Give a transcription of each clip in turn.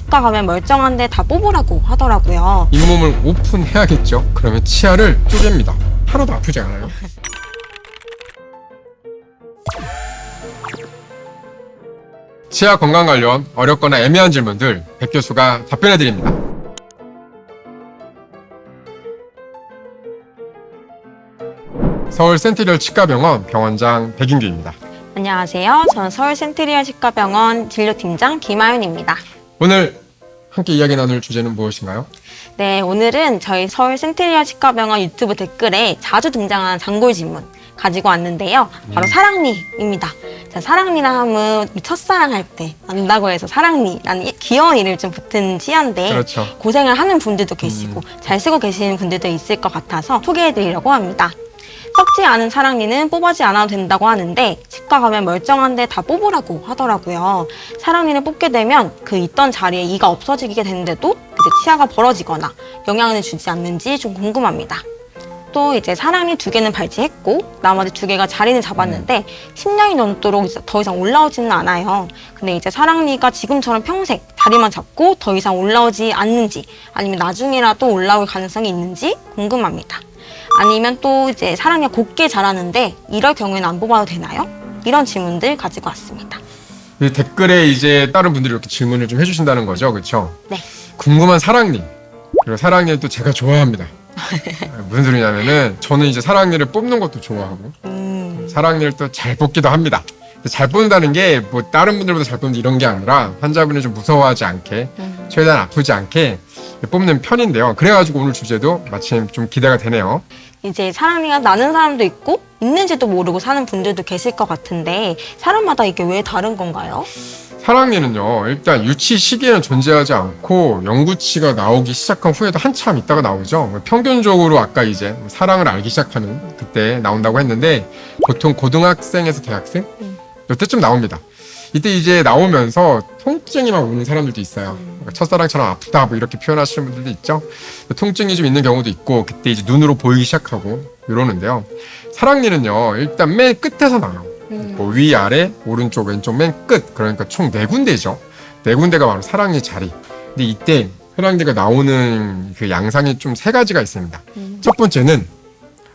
치과 가면 멀쩡한데 다 뽑으라고 하더라고요. 잇몸을 오픈해야겠죠. 그러면 치아를 쪼갭니다. 하나도 아프지 않아요. 치아 건강 관련 어렵거나 애매한 질문들 백 교수가 답변해 드립니다. 서울 센트리얼 치과병원 병원장 백인규입니다. 안녕하세요. 저는 서울 센트리얼 치과병원 진료팀장 김하윤입니다. 오늘 함께 이야기 나눌 주제는 무엇인가요? 네, 오늘은 저희 서울 센트리얼 치과병원 유튜브 댓글에 자주 등장하는 단골 질문 가지고 왔는데요. 바로 사랑니입니다. 자, 사랑니라 하면 첫사랑할 때 난다고 해서 사랑니라는 귀여운 이름이 좀 붙은 치아인데 그렇죠. 고생을 하는 분들도 계시고 잘 쓰고 계시는 분들도 있을 것 같아서 소개해드리려고 합니다. 썩지 않은 사랑니는 뽑아지 않아도 된다고 하는데 치과 가면 멀쩡한데 다 뽑으라고 하더라고요. 사랑니를 뽑게 되면 그 있던 자리에 이가 없어지게 되는데도 이제 치아가 벌어지거나 영향을 주지 않는지 좀 궁금합니다. 또 이제 사랑니 2개는 발치했고 나머지 2개가 자리는 잡았는데 10년이 넘도록 이제 더 이상 올라오지는 않아요. 근데 이제 사랑니가 지금처럼 평생 자리만 잡고 더 이상 올라오지 않는지 아니면 나중에라도 올라올 가능성이 있는지 궁금합니다. 아니면 또 이제 사랑니가 곱게 자라는데 이럴 경우에는 안 뽑아도 되나요? 이런 질문들 가지고 왔습니다. 이 댓글에 이제 다른 분들이 이렇게 질문을 좀 해주신다는 거죠, 그렇죠? 네. 궁금한 사랑니. 그리고 사랑니는 또 제가 좋아합니다. 무슨 소리냐면은 저는 이제 사랑니를 뽑는 것도 좋아하고 사랑니를 또 잘 뽑기도 합니다. 잘 뽑는다는 게 뭐 다른 분들보다 잘 뽑는 이런 게 아니라 환자분이 좀 무서워하지 않게 최대한 아프지 않게 뽑는 편인데요. 그래가지고 오늘 주제도 마침 좀 기대가 되네요. 이제 사랑니가 나는 사람도 있고 있는지도 모르고 사는 분들도 계실 것 같은데 사람마다 이게 왜 다른 건가요? 사랑니는요, 일단 유치 시기에는 존재하지 않고 영구치가 나오기 시작한 후에도 한참 있다가 나오죠. 평균적으로 아까 이제 사랑을 알기 시작하는 그때 나온다고 했는데 보통 고등학생에서 대학생 이때쯤 나옵니다. 이때 이제 나오면서 통증이 막 오는 사람들도 있어요. 첫사랑처럼 아프다 뭐 이렇게 표현하시는 분들도 있죠. 통증이 좀 있는 경우도 있고 그때 이제 눈으로 보이기 시작하고 이러는데요. 사랑니는요, 일단 맨 끝에서 나와요. 뭐 위, 아래, 오른쪽, 왼쪽 맨 끝. 그러니까 총 4군데죠. 4군데가 바로 사랑니 자리. 근데 이때 사랑니가 나오는 그 양상이 좀 3가지가 있습니다. 첫 번째는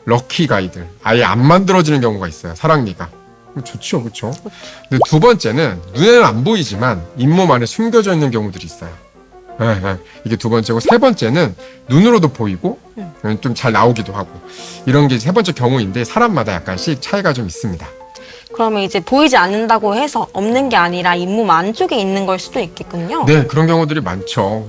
럭키 가이들. 아예 안 만들어지는 경우가 있어요. 사랑니가. 좋죠, 그렇죠? 근데 두 번째는 눈에는 안 보이지만 잇몸 안에 숨겨져 있는 경우들이 있어요. 이게 두 번째고 세 번째는 눈으로도 보이고 좀 잘 나오기도 하고 이런 게 세 번째 경우인데 사람마다 약간씩 차이가 좀 있습니다. 그러면 이제 보이지 않는다고 해서 없는 게 아니라 잇몸 안쪽에 있는 걸 수도 있겠군요. 네, 그런 경우들이 많죠.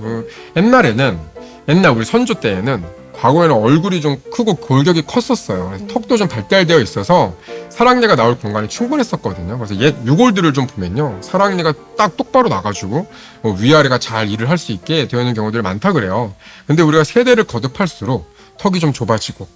옛날 우리 선조 때에는 과거에는 얼굴이 좀 크고 골격이 컸었어요. 턱도 좀 발달되어 있어서 사랑니가 나올 공간이 충분했었거든요. 그래서 옛 유골들을 좀 보면요, 사랑니가 딱 똑바로 나가지고 위아래가 잘 일을 할 수 있게 되어 있는 경우들이 많다 그래요. 근데 우리가 세대를 거듭할수록 턱이 좀 좁아지고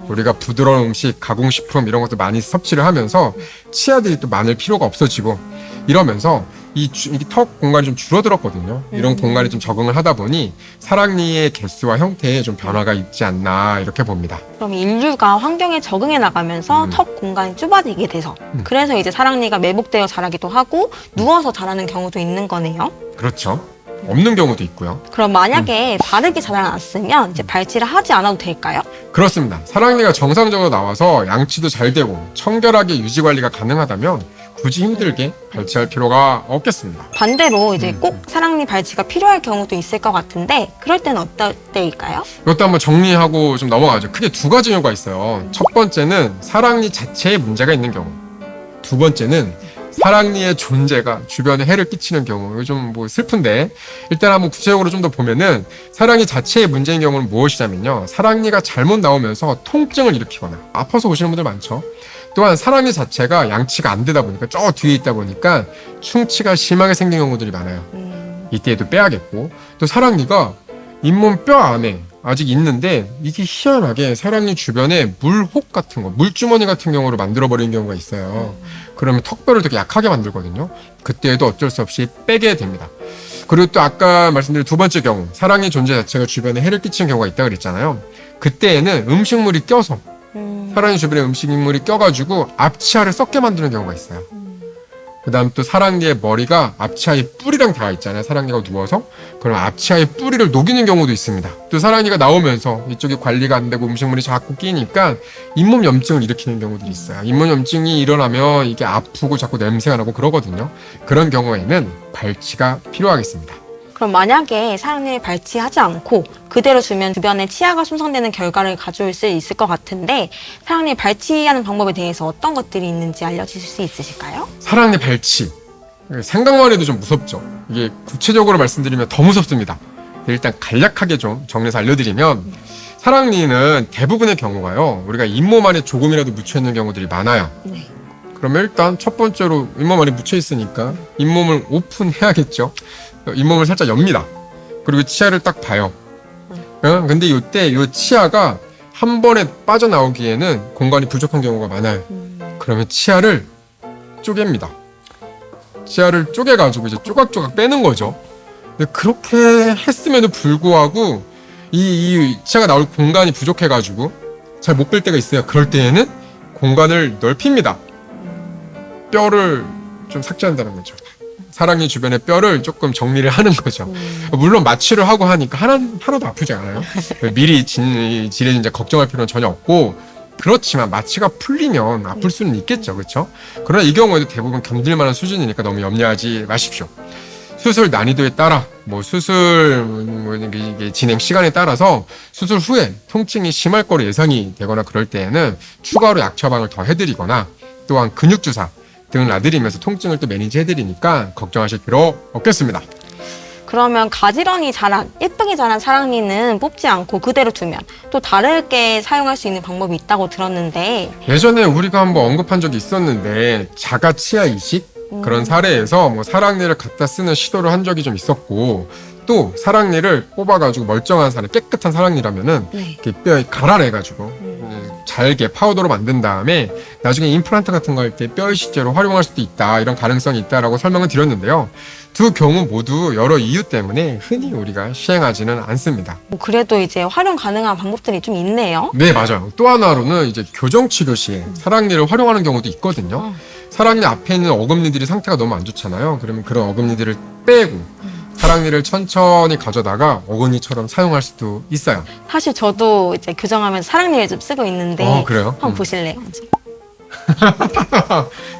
우리가 부드러운 음식, 가공식품 이런 것도 많이 섭취를 하면서 치아들이 또 많을 필요가 없어지고 이러면서 이 턱 공간이 좀 줄어들었거든요. 이런 공간에 좀 적응을 하다 보니 사랑니의 개수와 형태에 좀 변화가 있지 않나 이렇게 봅니다. 그럼 인류가 환경에 적응해 나가면서 턱 공간이 좁아지게 돼서 그래서 이제 사랑니가 매복되어 자라기도 하고 누워서 자라는 경우도 있는 거네요. 그렇죠. 없는 경우도 있고요. 그럼 만약에 바르게 자라났으면 이제 발치를 하지 않아도 될까요? 그렇습니다. 사랑니가 정상적으로 나와서 양치도 잘 되고 청결하게 유지 관리가 가능하다면 굳이 힘들게 발치할 필요가 없겠습니다. 반대로 이제 꼭 사랑니 발치가 필요할 경우도 있을 것 같은데 그럴 때는 어떨 때일까요? 이것도 한번 정리하고 좀 넘어가죠. 크게 2가지 이유가 있어요. 첫 번째는 사랑니 자체에 문제가 있는 경우. 두 번째는 사랑니의 존재가 주변에 해를 끼치는 경우. 이거 좀 뭐 슬픈데 일단 한번 구체적으로 좀 더 보면은 사랑니 자체의 문제인 경우는 무엇이냐면요, 사랑니가 잘못 나오면서 통증을 일으키거나 아파서 오시는 분들 많죠. 또한 사랑니 자체가 양치가 안 되다 보니까 저 뒤에 있다 보니까 충치가 심하게 생긴 경우들이 많아요. 이때도 빼야겠고, 또 사랑니가 잇몸 뼈 안에 아직 있는데 이게 희한하게 사랑니 주변에 물혹 같은 거, 물주머니 같은 경우로 만들어버리는 경우가 있어요. 그러면 턱뼈를 되게 약하게 만들거든요. 그때에도 어쩔 수 없이 빼게 됩니다. 그리고 또 아까 말씀드린 2번째 경우, 사랑니 존재 자체가 주변에 해를 끼치는 경우가 있다고 그랬잖아요. 그때에는 음식물이 껴서 사랑니 주변에 음식물이 껴가지고 앞치아를 썩게 만드는 경우가 있어요. 그 다음 또 사랑니의 머리가 앞치아의 뿌리랑 닿아 있잖아요. 사랑니가 누워서. 그럼 앞치아의 뿌리를 녹이는 경우도 있습니다. 또 사랑니가 나오면서 이쪽이 관리가 안 되고 음식물이 자꾸 끼니까 잇몸 염증을 일으키는 경우들이 있어요. 잇몸 염증이 일어나면 이게 아프고 자꾸 냄새가 나고 그러거든요. 그런 경우에는 발치가 필요하겠습니다. 그럼 만약에 사랑니를 발치하지 않고 그대로 두면 주변에 치아가 손상되는 결과를 가져올 수 있을 것 같은데 사랑니 발치하는 방법에 대해서 어떤 것들이 있는지 알려주실 수 있으실까요? 사랑니 발치. 생각만 해도 좀 무섭죠. 이게 구체적으로 말씀드리면 더 무섭습니다. 일단 간략하게 좀 정리해서 알려드리면 사랑니는 대부분의 경우가요. 우리가 잇몸 안에 조금이라도 묻혀있는 경우들이 많아요. 네. 그러면 일단 첫 번째로 잇몸 안에 묻혀있으니까 잇몸을 오픈해야겠죠. 잇몸을 살짝 엽니다. 그리고 치아를 딱 봐요. 근데 이때 이 치아가 한 번에 빠져나오기에는 공간이 부족한 경우가 많아요. 그러면 치아를 쪼갭니다. 치아를 쪼개가지고 이제 조각조각 빼는 거죠. 근데 그렇게 했음에도 불구하고 이 치아가 나올 공간이 부족해가지고 잘 못 뺄 때가 있어요. 그럴 때에는 공간을 넓힙니다. 뼈를 좀 삭제한다는 거죠. 사랑니 주변의 뼈를 조금 정리를 하는 거죠. 물론 마취를 하고 하니까 하나도 아프지 않아요. 미리 질에 이제 걱정할 필요는 전혀 없고, 그렇지만 마취가 풀리면 아플 수는 있겠죠, 그렇죠? 그러나 이 경우에도 대부분 견딜 만한 수준이니까 너무 염려하지 마십시오. 수술 난이도에 따라 이게 진행 시간에 따라서 수술 후에 통증이 심할 거로 예상이 되거나 그럴 때에는 추가로 약 처방을 더 해드리거나 또한 근육 주사 등을 놔드리면서 통증을 또 매니지 해드리니까 걱정하실 필요 없겠습니다. 그러면 가지런히 자란, 예쁘게 자란 사랑니는 뽑지 않고 그대로 두면 또 다르게 사용할 수 있는 방법이 있다고 들었는데 예전에 우리가 한번 언급한 적이 있었는데 자가 치아 이식 그런 사례에서 뭐 사랑니를 갖다 쓰는 시도를 한 적이 좀 있었고, 또 사랑니를 뽑아가지고 멀쩡한 사람, 깨끗한 사랑니라면은 네. 이렇게 뼈에 갈아내가지고 잘게 파우더로 만든 다음에 나중에 임플란트 같은 거 할 때 뼈 이식제로 활용할 수도 있다, 이런 가능성이 있다라고 설명을 드렸는데요. 두 경우 모두 여러 이유 때문에 흔히 우리가 시행하지는 않습니다. 그래도 이제 활용 가능한 방법들이 좀 있네요. 네, 맞아요. 또 하나로는 이제 교정 치료 시에 사랑니를 활용하는 경우도 있거든요. 사랑니 앞에 있는 어금니들이 상태가 너무 안 좋잖아요. 그러면 그런 어금니들을 빼고 사랑니를 천천히 가져다가 어금니처럼 사용할 수도 있어요. 사실 저도 이제 교정하면서 사랑니를 좀 쓰고 있는데 그래요? 한번 보실래요?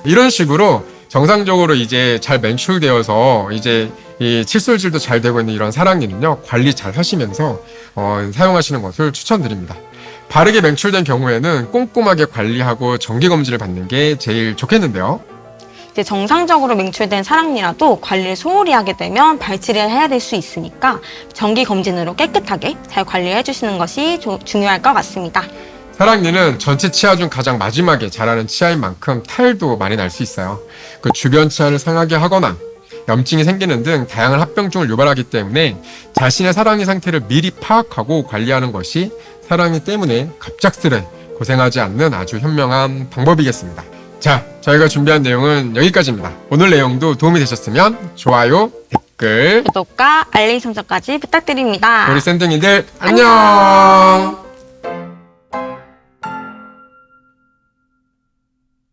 이런 식으로 정상적으로 이제 잘 맨출되어서 이제 이 칫솔질도 잘 되고 있는 이런 사랑니는요, 관리 잘 하시면서 사용하시는 것을 추천드립니다. 바르게 맹출된 경우에는 꼼꼼하게 관리하고 정기검진을 받는 게 제일 좋겠는데요. 이제 정상적으로 맹출된 사랑니라도 관리를 소홀히 하게 되면 발치를 해야 될 수 있으니까 정기 검진으로 깨끗하게 잘 관리해 주시는 것이 중요할 것 같습니다. 사랑니는 전체 치아 중 가장 마지막에 자라는 치아인 만큼 탈도 많이 날 수 있어요. 그 주변 치아를 상하게 하거나 염증이 생기는 등 다양한 합병증을 유발하기 때문에 자신의 사랑니 상태를 미리 파악하고 관리하는 것이 사랑니 때문에 갑작스레 고생하지 않는 아주 현명한 방법이겠습니다. 자, 저희가 준비한 내용은 여기까지입니다. 오늘 내용도 도움이 되셨으면 좋아요, 댓글, 구독과 알림 설정까지 부탁드립니다. 우리 샌등이들 안녕!